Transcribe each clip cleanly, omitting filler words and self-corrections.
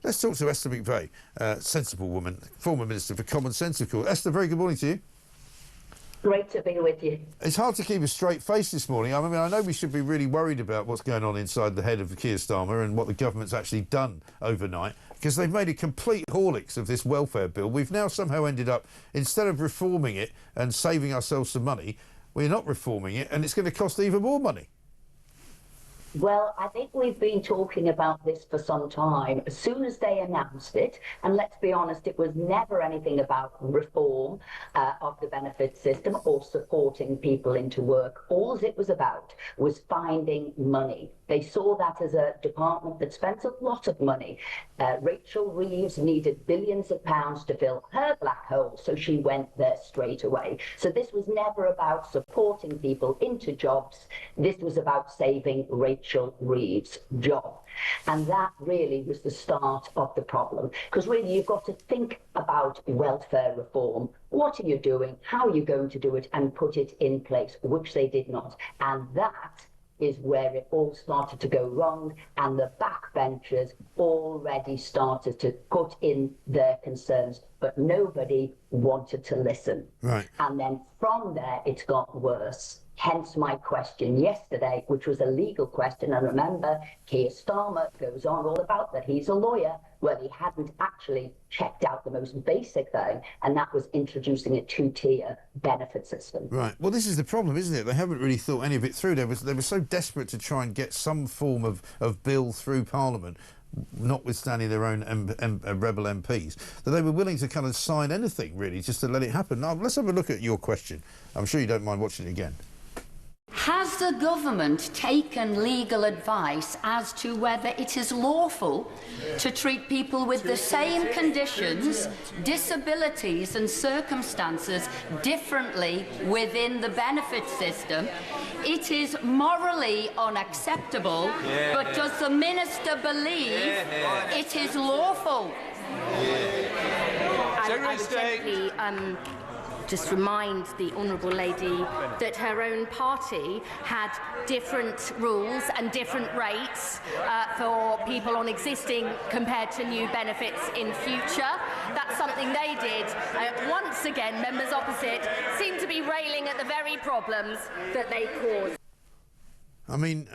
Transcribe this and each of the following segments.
Let's talk to Esther McVey, sensible woman, former Minister for Common Sense, of course. Esther, very good morning to you. Great to be with you. It's hard to keep a straight face this morning. I mean, I know we should be really worried about what's going on inside the head of Keir Starmer and what the government's actually done overnight, because they've made a complete horlicks of this welfare bill. We've now somehow ended up, instead of reforming it and saving ourselves some money, we're not reforming it, and it's going to cost even more money. Well, I think we've been talking about this for some time. As soon as they announced it, and let's be honest, it was never anything about reform of the benefit system or supporting people into work. All it was about was finding money. They saw that as a department that spent a lot of money. Rachel Reeves needed billions of pounds to fill her black hole, so she went there straight away. So this was never about supporting people into jobs. This was about saving Rachel Reeves' job. And that really was the start of the problem. Because really, you've got to think about welfare reform. What are you doing? How are you going to do it? And put it in place, which they did not. And that is where it all started to go wrong, and the backbenchers already started to put in their concerns, but nobody wanted to listen. Right. And then from there, it's got worse. Hence my question yesterday, which was a legal question. And remember, Keir Starmer goes on all about that he's a lawyer. Well, he hadn't actually checked out the most basic thing, and that was introducing a two-tier benefit system. Right. Well, this is the problem, isn't it? They haven't really thought any of it through. They were so desperate to try and get some form of bill through Parliament, notwithstanding their own rebel MPs, that they were willing to kind of sign anything, really, just to let it happen. Now, let's have a look at your question. I'm sure you don't mind watching it again. Has the government taken legal advice as to whether it is lawful to treat people with the same conditions, disabilities and circumstances differently within the benefit system? It is morally unacceptable, but does the minister believe it is lawful? I would simply just remind the honourable lady that her own party had different rules and different rates for people on existing compared to new benefits in future. That's something they did. Once again, members opposite seem to be railing at the very problems that they caused. I mean,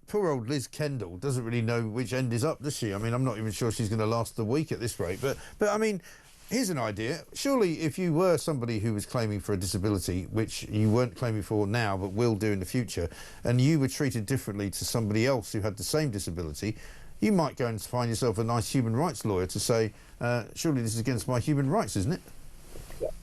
poor old Liz Kendall doesn't really know which end is up, does she? I mean, I'm not even sure she's going to last the week at this rate. But I mean, here's an idea. Surely if you were somebody who was claiming for a disability, which you weren't claiming for now but will do in the future, and you were treated differently to somebody else who had the same disability, you might go and find yourself a nice human rights lawyer to say, surely this is against my human rights, isn't it?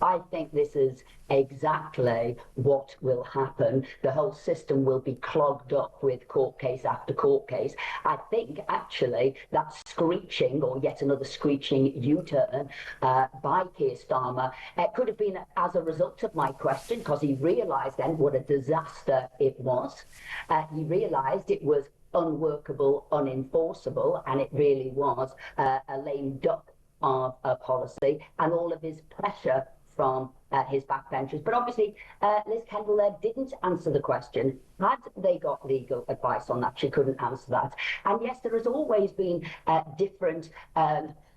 I think this is exactly what will happen. The whole system will be clogged up with court case after court case. I think actually that screeching, or yet another screeching U-turn by Keir Starmer could have been as a result of my question, because he realised then what a disaster it was. He realised it was unworkable, unenforceable, and it really was a lame duck of a policy, and all of his pressure from his backbenchers. But obviously, Liz Kendall there didn't answer the question. Had they got legal advice on that, she couldn't answer that. And yes, there has always been different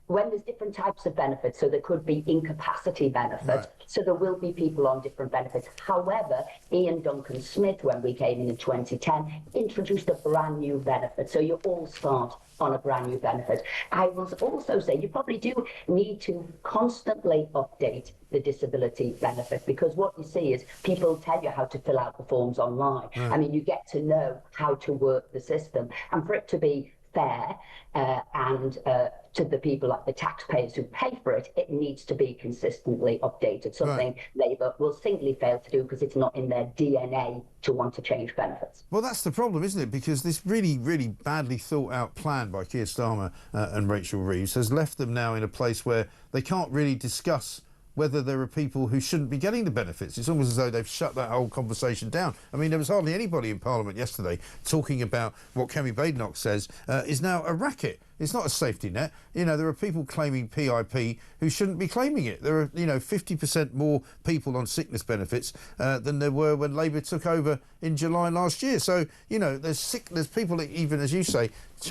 when there's different types of benefits, so there could be incapacity benefit, right. So there will be people on different benefits. However, Ian Duncan Smith, when we came in 2010, introduced a brand new benefit. So you all start on a brand new benefit. I will also say you probably do need to constantly update the disability benefit, because what you see is people tell you how to fill out the forms online. Right. I mean, you get to know how to work the system, and for it to be fair and to the people, like the taxpayers who pay for it, it needs to be consistently updated, something Labour will simply fail to do because it's not in their DNA to want to change benefits. Well, that's the problem, isn't it? Because this really, really badly thought out plan by Keir Starmer and Rachel Reeves has left them now in a place where they can't really discuss whether there are people who shouldn't be getting the benefits. It's almost as though they've shut that whole conversation down. I mean, there was hardly anybody in Parliament yesterday talking about what Kemi Badenoch says is now a racket. It's not a safety net. You know, there are people claiming PIP who shouldn't be claiming it. There are, you know, 50% more people on sickness benefits than there were when Labour took over in July last year. So, you know, there's people, even as you say,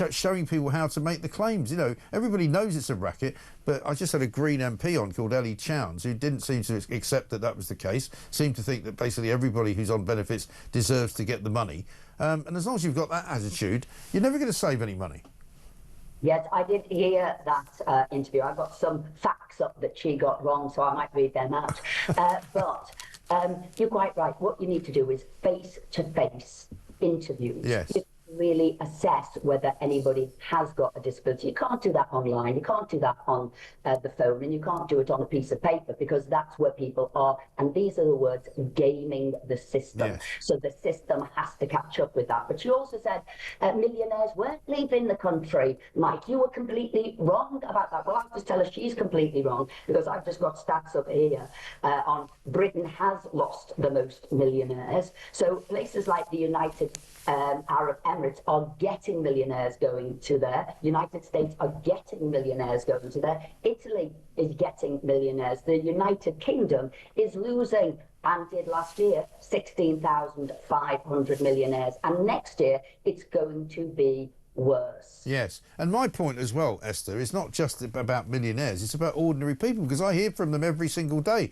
showing people how to make the claims. You know, everybody knows it's a racket, but I just had a Green MP on called Ellie Chowns, who didn't seem to accept that that was the case, seemed to think that basically everybody who's on benefits deserves to get the money. And as long as you've got that attitude, you're never going to save any money. Yes, I did hear that interview. I got some facts up that she got wrong, so I might read them out. But you're quite right. What you need to do is face-to-face interviews. Yes. You really assess whether anybody has got a disability. You can't do that online. You can't do that on the phone, and you can't do it on a piece of paper, because that's where people are. And these are the words, gaming the system. Yes. So the system has to catch up with that. But she also said millionaires weren't leaving the country. Mike, you were completely wrong about that. Well, I'll just tell her she's completely wrong, because I've just got stats up here on Britain has lost the most millionaires. So places like the United Arab Emirates are getting millionaires going to there. United States are getting millionaires going to there. Italy is getting millionaires. The United Kingdom is losing, and did last year, 16,500 millionaires. And next year, it's going to be worse. Yes, and my point as well, Esther, is not just about millionaires, it's about ordinary people, because I hear from them every single day.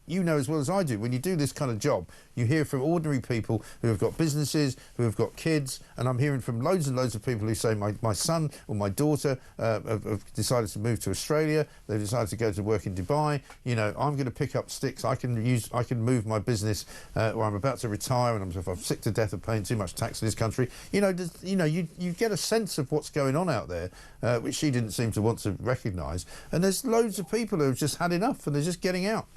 You know as well as I do, when you do this kind of job, you hear from ordinary people who have got businesses, who have got kids, and I'm hearing from loads and loads of people who say my son or my daughter have decided to move to Australia, they've decided to go to work in Dubai. You know, I'm going to pick up sticks, I can move my business, or I'm about to retire and I'm sick to death of paying too much tax in this country. You get a sense of what's going on out there, which she didn't seem to want to recognise, and there's loads of people who have just had enough and they're just getting out.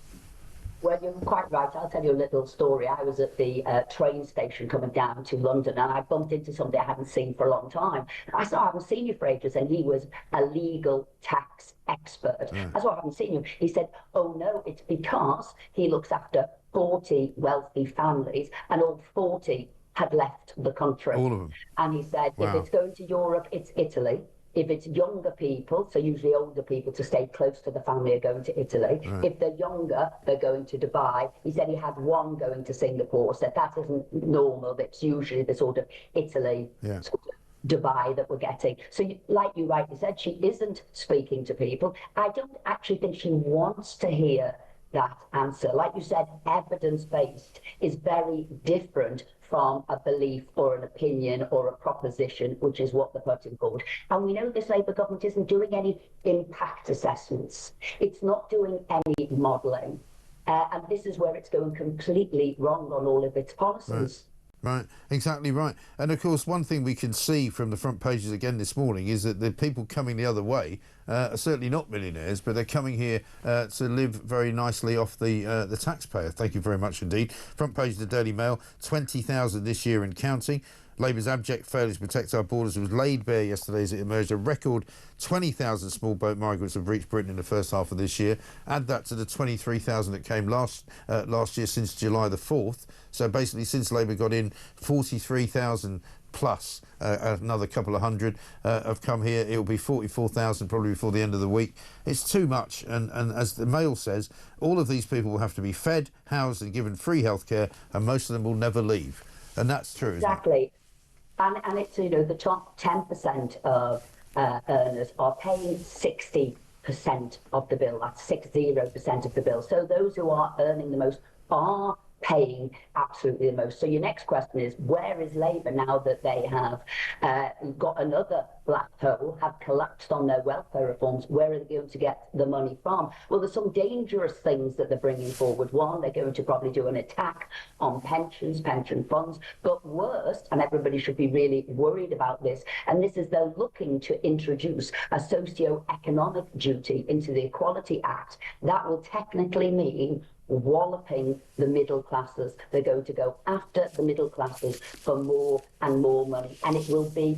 Well, you're quite right. I'll tell you a little story. I was at the train station coming down to London, and I bumped into somebody I hadn't seen for a long time. I said, I haven't seen you for ages, and he was a legal tax expert. Yeah. I said, I haven't seen you. He said, oh no, it's because he looks after 40 wealthy families, and all 40 had left the country. All of them. And he said, wow. If it's going to Europe, it's Italy. If it's younger people, so usually older people to stay close to the family, are going to Italy. Right. If they're younger, they're going to Dubai. He said he had one going to Singapore, so that isn't normal. That's usually the sort of Italy, yeah. sort of Dubai that we're getting. So like you rightly said, she isn't speaking to people. I don't actually think she wants to hear that answer. Like you said, evidence-based is very different from a belief or an opinion or a proposition, which is what they're putting forward. And we know this Labour government isn't doing any impact assessments. It's not doing any modelling. And this is where it's going completely wrong on all of its policies. Right, exactly right. And of course, one thing we can see from the front pages again this morning is that the people coming the other way are certainly not millionaires, but they're coming here to live very nicely off the taxpayer. Thank you very much indeed. Front page of the Daily Mail, 20,000 this year and counting. Labour's abject failure to protect our borders was laid bare yesterday as it emerged. A record 20,000 small boat migrants have reached Britain in the first half of this year. Add that to the 23,000 that came last year since July the 4th. So basically, since Labour got in, 43,000 plus another couple of hundred have come here. It will be 44,000 probably before the end of the week. It's too much, and as the Mail says, all of these people will have to be fed, housed and given free healthcare, and most of them will never leave. And that's true, exactly. Isn't it? And it's, the top 10% of earners are paying 60% of the bill. That's 60% of the bill. So those who are earning the most are paying absolutely the most. So your next question is, where is Labour now that they have got another black hole, have collapsed on their welfare reforms? Where are they going to get the money from? Well, there's some dangerous things that they're bringing forward. One, they're going to probably do an attack on pensions, pension funds. But worst, and everybody should be really worried about this, and this is they're looking to introduce a socio-economic duty into the Equality Act. That will technically mean walloping the middle classes. They're going to go after the middle classes for more and more money, and it will be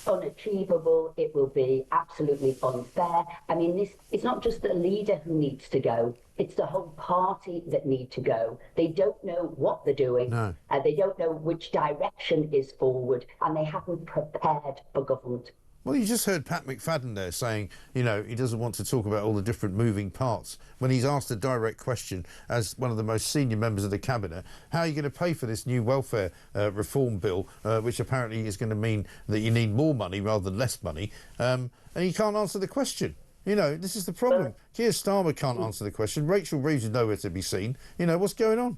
unachievable. It will be absolutely unfair. I mean, this it's not just the leader who needs to go, it's the whole party that need to go. They don't know what they're doing. No. They don't know which direction is forward, and they haven't prepared for government. Well, you just heard Pat McFadden there saying, you know, he doesn't want to talk about all the different moving parts. When he's asked a direct question as one of the most senior members of the Cabinet, how are you going to pay for this new welfare reform bill, which apparently is going to mean that you need more money rather than less money, and he can't answer the question. You know, this is the problem. Keir Starmer can't answer the question. Rachel Reeves is nowhere to be seen. You know, what's going on?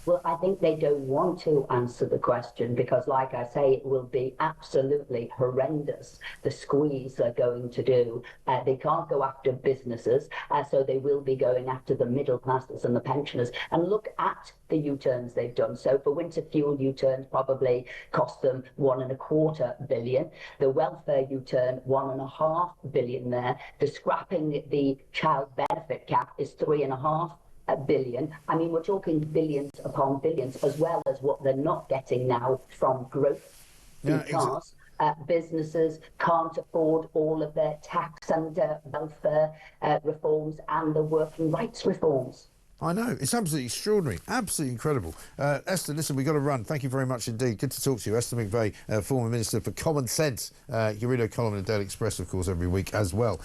Well, I think they don't want to answer the question because, like I say, it will be absolutely horrendous, the squeeze they're going to do. They can't go after businesses, so they will be going after the middle classes and the pensioners. And look at the U-turns they've done. So for winter fuel U-turns probably cost them £1.25 billion. The welfare U-turn, £1.5 billion there. The scrapping the child benefit cap is £3.5 billion. I mean, we're talking billions upon billions, as well as what they're not getting now from growth, because businesses can't afford all of their tax and welfare reforms and the working rights reforms. I know, it's absolutely extraordinary, absolutely incredible. Esther, listen, we've got to run. Thank you very much indeed. Good to talk to you. Esther McVey, former Minister for Common Sense. You read her column in the Daily Express, of course, every week as well.